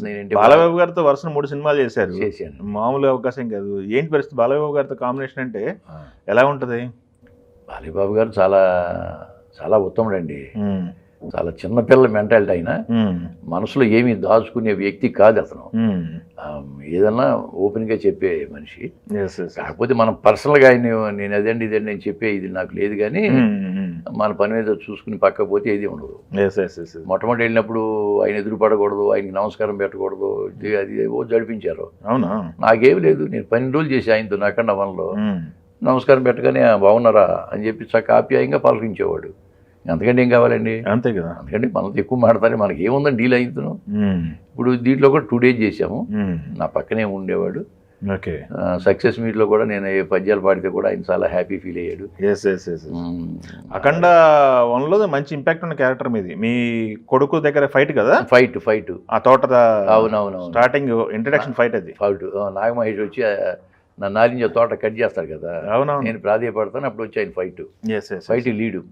నేనేంటి బాలబాబు గారితో వరుసన 3 సినిమాలు చేశారు. చేశాను. మామూలు అవకాశం కాదు. ఏంటి పరిస్థితి బాలబాబు గారితో కాంబినేషన్ అంటే ఎలా ఉంటది? బాలయ్యబాబు గారు చాలా చాలా ఉత్తముడండి. చాలా చిన్నపిల్లల మెంటాలిటీ అయినా మనసులో ఏమీ దాచుకునే వ్యక్తి కాదు అతను. ఏదన్నా ఓపెన్గా చెప్పే మనిషి. కాకపోతే మనం పర్సనల్గా ఆయన నేను అదండి ఇదండి నేను చెప్పే ఇది నాకు లేదు, కానీ మన పని మీద చూసుకుని పక్క పోతే ఏది ఉండదు. మొట్టమొదటి వెళ్ళినప్పుడు ఆయన ఎదురు పడకూడదు, ఆయనకి నమస్కారం పెట్టకూడదు, అది ఏవో జడిపించారు. అవునా? నాకేం లేదు, నేను 12 రోజులు చేసి ఆయనతో నాకన్నా వనలో నమస్కారం పెట్టగానే బాగున్నారా అని చెప్పి చక్క ఆప్యాయంగా పలకరించేవాడు. అంతకంటే ఏం కావాలండి? అంతే కదా. అందుకంటే మనతో ఎక్కువ మాడతానే మనకి ఏముందని డీల్ అవుతాను. ఇప్పుడు దీంట్లో కూడా 2 days చేసాము. నా పక్కనే ఉండేవాడు. ఓకే. సక్సెస్ మీట్లో కూడా నేను ఏ పద్యాలు పాడితే కూడా ఆయన చాలా హ్యాపీ ఫీల్ అయ్యాడు. అఖండ 1లో మంచి ఇంపాక్ట్ ఉన్న క్యారెక్టర్ మీది. మీ కొడుకు దగ్గర ఫైట్ కదా? ఫైట్ ఆ తోట. అవునవును. స్టార్టింగ్ ఇంట్రడక్షన్ ఫైట్ అది. ఫైట్ నాగమహేష్ వచ్చి నా 4 తోట కట్ చేస్తారు కదా. అవునవును. నేను ప్రాధేయపడతాను, అప్పుడు వచ్చి ఆయన ఫైట్ లీడు.